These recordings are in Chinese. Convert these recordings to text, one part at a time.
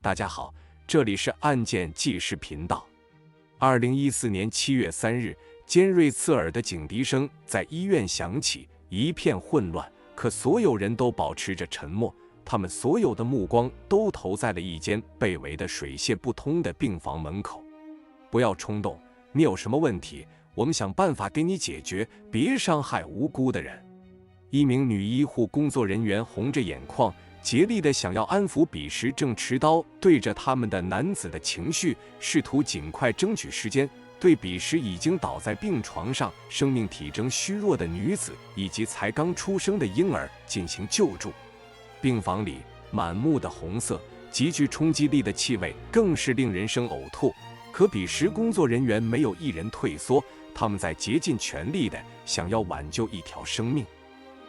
大家好，这里是案件纪实频道。2014年7月3日，尖锐刺耳的警笛声在医院响起，一片混乱，可所有人都保持着沉默，他们所有的目光都投在了一间被围得水泄不通的病房门口。不要冲动，你有什么问题，我们想办法给你解决，别伤害无辜的人。一名女医护工作人员红着眼眶，竭力地想要安抚彼时正持刀对着他们的男子的情绪，试图尽快争取时间，对彼时已经倒在病床上、生命体征虚弱的女子以及才刚出生的婴儿进行救助。病房里满目的红色，极具冲击力的气味更是令人生呕吐。可彼时工作人员没有一人退缩，他们在竭尽全力地想要挽救一条生命。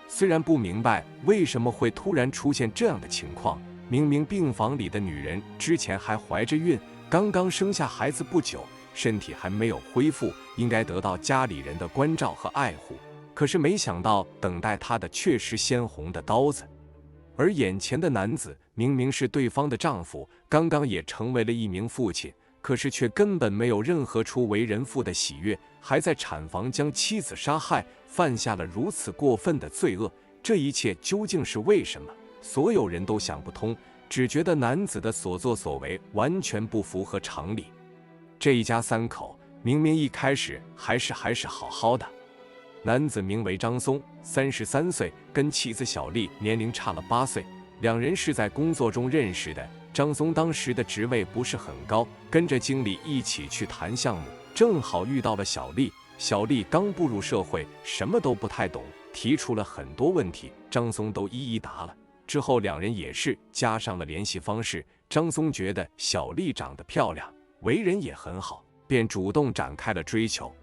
虽然不明白为什么会突然出现这样的情况，明明病房里的女人之前还怀着孕，刚刚生下孩子不久，身体还没有恢复，应该得到家里人的关照和爱护。可是没想到，等待她的却是鲜红的刀子。而眼前的男子明明是对方的丈夫，刚刚也成为了一名父亲，可是却根本没有任何出为人父的喜悦，还在产房将妻子杀害，犯下了如此过分的罪恶。这一切究竟是为什么？所有人都想不通，只觉得男子的所作所为完全不符合常理。这一家三口明明一开始还是好好的。男子名为张松，33岁，跟妻子小丽年龄差了8岁，两人是在工作中认识的。张松当时的职位不是很高，跟着经理一起去谈项目，正好遇到了小丽。小丽刚步入社会，什么都不太懂，提出了很多问题，张松都一一答了。之后两人也是加上了联系方式。张松觉得小丽长得漂亮，为人也很好，便主动展开了追求。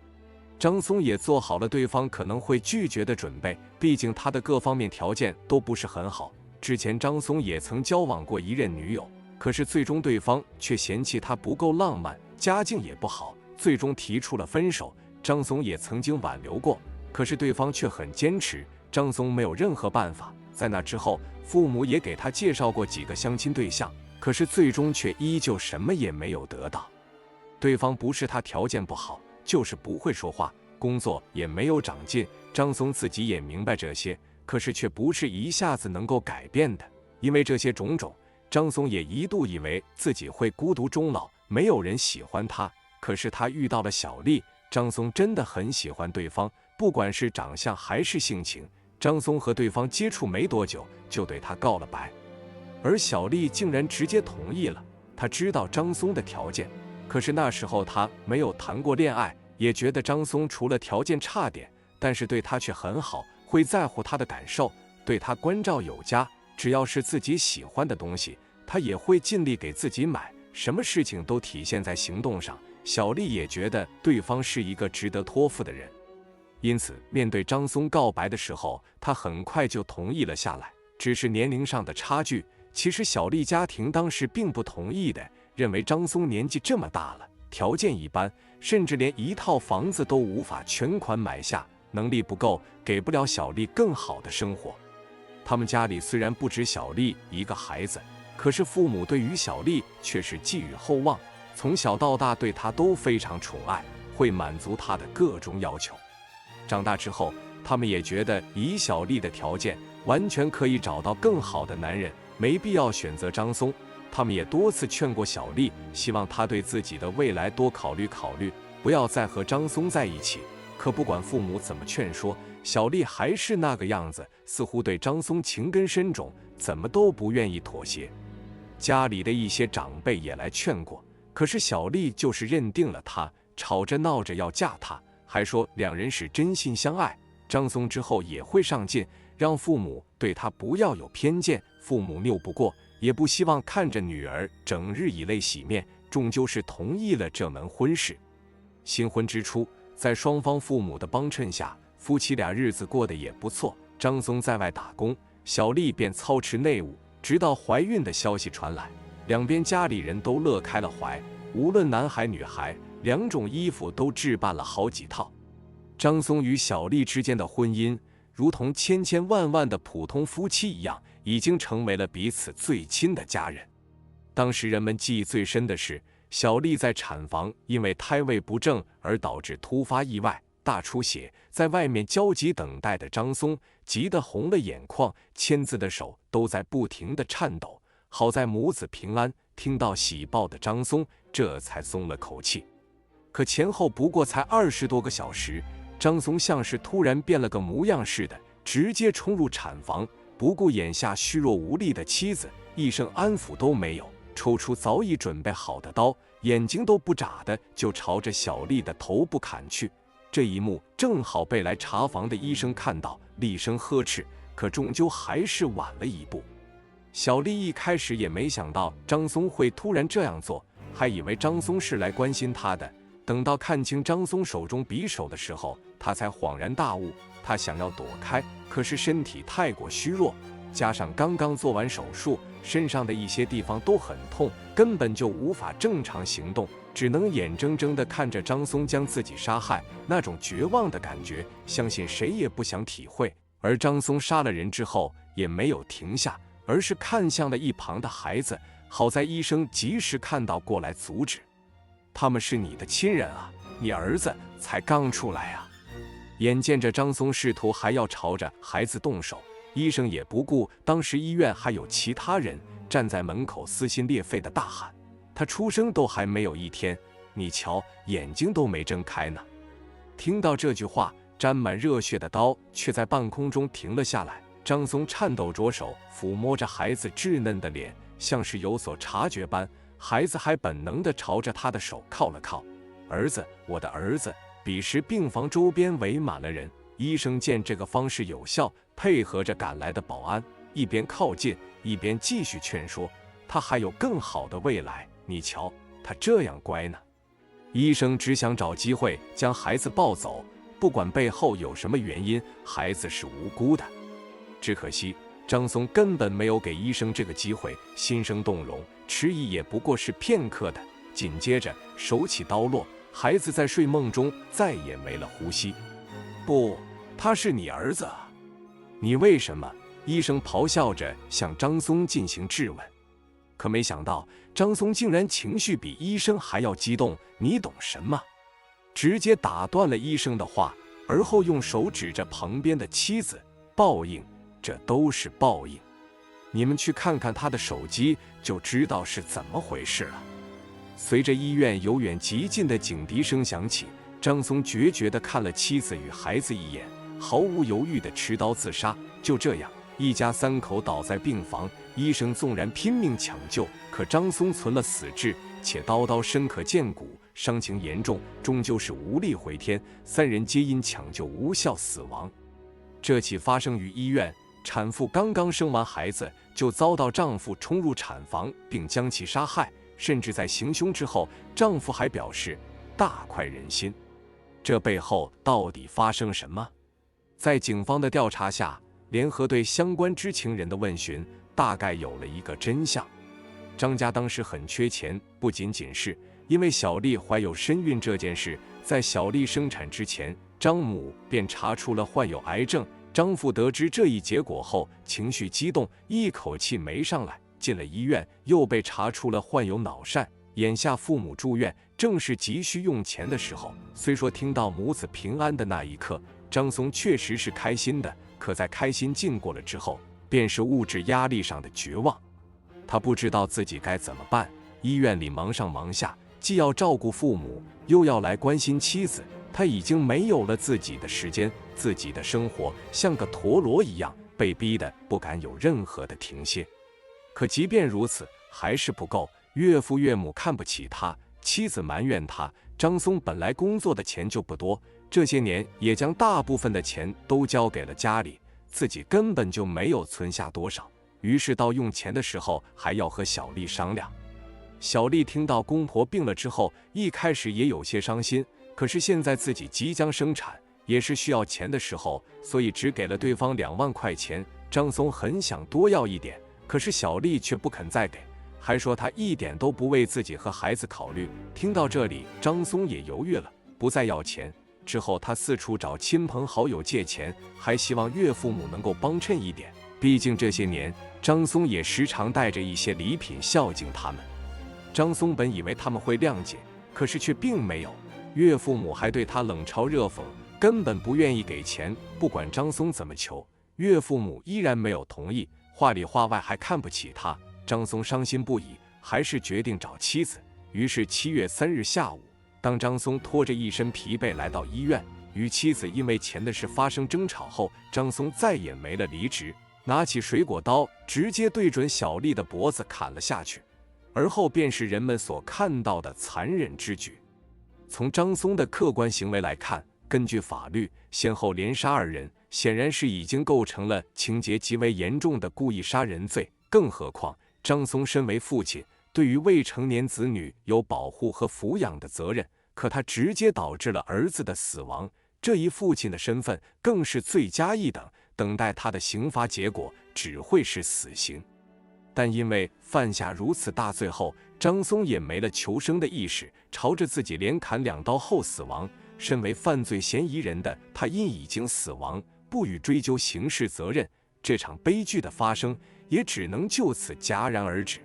张松也做好了对方可能会拒绝的准备，毕竟他的各方面条件都不是很好。之前张松也曾交往过一任女友，可是最终对方却嫌弃他不够浪漫，家境也不好，最终提出了分手。张松也曾经挽留过，可是对方却很坚持，张松没有任何办法。在那之后，父母也给他介绍过几个相亲对象，可是最终却依旧什么也没有得到。对方不是他条件不好，就是不会说话，工作也没有长进。张松自己也明白这些，可是却不是一下子能够改变的。因为这些种种，张松也一度以为自己会孤独终老，没有人喜欢他。可是他遇到了小丽，张松真的很喜欢对方，不管是长相还是性情。张松和对方接触没多久，就对他告了白，而小丽竟然直接同意了。他知道张松的条件，可是那时候他没有谈过恋爱，也觉得张松除了条件差点，但是对他却很好，会在乎他的感受，对他关照有加。只要是自己喜欢的东西，他也会尽力给自己买，什么事情都体现在行动上。小丽也觉得对方是一个值得托付的人，因此面对张松告白的时候，他很快就同意了下来。只是年龄上的差距，其实小丽家庭当时并不同意的，认为张松年纪这么大了，条件一般，甚至连一套房子都无法全款买下，能力不够，给不了小丽更好的生活。他们家里虽然不止小丽一个孩子，可是父母对于小丽却是寄予厚望，从小到大对她都非常宠爱，会满足她的各种要求。长大之后，他们也觉得以小丽的条件，完全可以找到更好的男人，没必要选择张松。他们也多次劝过小丽，希望她对自己的未来多考虑考虑，不要再和张松在一起。可不管父母怎么劝说，小丽还是那个样子，似乎对张松情根深重，怎么都不愿意妥协。家里的一些长辈也来劝过，可是小丽就是认定了他，吵着闹着要嫁他，还说两人是真心相爱。张松之后也会上进，让父母对他不要有偏见。父母拗不过，也不希望看着女儿整日以泪洗面，终究是同意了这门婚事。新婚之初，在双方父母的帮衬下，夫妻俩日子过得也不错。张松在外打工，小丽便操持内务，直到怀孕的消息传来，两边家里人都乐开了怀，无论男孩女孩，两种衣服都置办了好几套。张松与小丽之间的婚姻，如同千千万万的普通夫妻一样，已经成为了彼此最亲的家人。当时人们记忆最深的是，小丽在产房因为胎位不正而导致突发意外大出血，在外面焦急等待的张松急得红了眼眶，签字的手都在不停地颤抖。好在母子平安，听到喜报的张松这才松了口气。可前后不过才20多个小时，张松像是突然变了个模样似的，直接冲入产房，不顾眼下虚弱无力的妻子，一声安抚都没有，抽出早已准备好的刀，眼睛都不眨的就朝着小丽的头部砍去。这一幕正好被来查房的医生看到，厉声呵斥，可终究还是晚了一步。小丽一开始也没想到张松会突然这样做，还以为张松是来关心她的。等到看清张松手中匕首的时候，她才恍然大悟。她想要躲开，可是身体太过虚弱，加上刚刚做完手术，身上的一些地方都很痛，根本就无法正常行动，只能眼睁睁地看着张松将自己杀害。那种绝望的感觉，相信谁也不想体会。而张松杀了人之后也没有停下，而是看向了一旁的孩子。好在医生及时看到过来阻止。他们是你的亲人啊，你儿子才刚出来啊！眼见着张松试图还要朝着孩子动手，医生也不顾当时医院还有其他人站在门口撕心裂肺的大喊：他出生都还没有1天，你瞧眼睛都没睁开呢。听到这句话，沾满热血的刀却在半空中停了下来。张松颤抖着手抚摸着孩子稚嫩的脸，像是有所察觉般，孩子还本能地朝着他的手靠了靠。儿子，我的儿子！彼时病房周边围满了人，医生见这个方式有效，配合着赶来的保安，一边靠近一边继续劝说，他还有更好的未来，你瞧他这样乖呢。医生只想找机会将孩子抱走，不管背后有什么原因，孩子是无辜的。只可惜张松根本没有给医生这个机会，心生动容，迟疑也不过是片刻的。紧接着手起刀落，孩子在睡梦中再也没了呼吸。不，他是你儿子啊！你为什么？医生咆哮着向张松进行质问。可没想到张松竟然情绪比医生还要激动，你懂什么？直接打断了医生的话，而后用手指着旁边的妻子，报应，这都是报应。你们去看看他的手机，就知道是怎么回事了。随着医院由远及近的警笛声响起，张松决绝地看了妻子与孩子一眼，毫无犹豫地持刀自杀。就这样，一家3口倒在病房，医生纵然拼命抢救，可张松存了死志，且刀刀深可见骨，伤情严重，终究是无力回天。3人皆因抢救无效死亡。这起发生于医院，产妇刚刚生完孩子，就遭到丈夫冲入产房并将其杀害，甚至在行凶之后，丈夫还表示大快人心。这背后到底发生什么？在警方的调查下，联合对相关知情人的问询，大概有了一个真相。张家当时很缺钱，不仅仅是因为小丽怀有身孕这件事，在小丽生产之前，张母便查出了患有癌症。张父得知这一结果后，情绪激动，一口气没上来，进了医院，又被查出了患有脑疝。眼下父母住院，正是急需用钱的时候。虽说听到母子平安的那一刻，张松确实是开心的，可在开心尽过了之后，便是物质压力上的绝望。他不知道自己该怎么办，医院里忙上忙下，既要照顾父母，又要来关心妻子，他已经没有了自己的时间，自己的生活像个陀螺一样，被逼得不敢有任何的停歇。可即便如此，还是不够。岳父岳母看不起他，妻子埋怨他。张松本来工作的钱就不多，这些年也将大部分的钱都交给了家里，自己根本就没有存下多少。于是到用钱的时候，还要和小丽商量。小丽听到公婆病了之后，一开始也有些伤心，可是现在自己即将生产，也是需要钱的时候，所以只给了对方2万块钱。张松很想多要一点，可是小丽却不肯再给，还说她一点都不为自己和孩子考虑。听到这里，张松也犹豫了，不再要钱。之后他四处找亲朋好友借钱，还希望岳父母能够帮衬一点。毕竟这些年，张松也时常带着一些礼品孝敬他们。张松本以为他们会谅解，可是却并没有。岳父母还对他冷嘲热讽，根本不愿意给钱。不管张松怎么求，岳父母依然没有同意，话里话外还看不起他。张松伤心不已，还是决定找妻子。于是7月3日下午，当张松拖着一身疲惫来到医院，与妻子因为钱的事发生争吵后，张松再也没了理智，拿起水果刀直接对准小丽的脖子砍了下去，而后便是人们所看到的残忍之举。从张松的客观行为来看，根据法律，先后连杀2人，显然是已经构成了情节极为严重的故意杀人罪。更何况张松身为父亲，对于未成年子女有保护和抚养的责任，可他直接导致了儿子的死亡，这一父亲的身份更是罪加一等，等待他的刑罚结果只会是死刑。但因为犯下如此大罪后，张松也没了求生的意识，朝着自己连砍2刀后死亡。身为犯罪嫌疑人的他因已经死亡，不予追究刑事责任，这场悲剧的发生也只能就此戛然而止。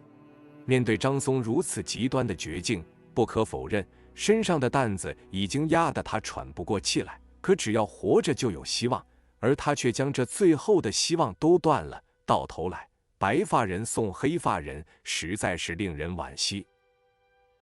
面对张松如此极端的绝境，不可否认，身上的担子已经压得他喘不过气来。可只要活着就有希望，而他却将这最后的希望都断了。到头来，白发人送黑发人，实在是令人惋惜。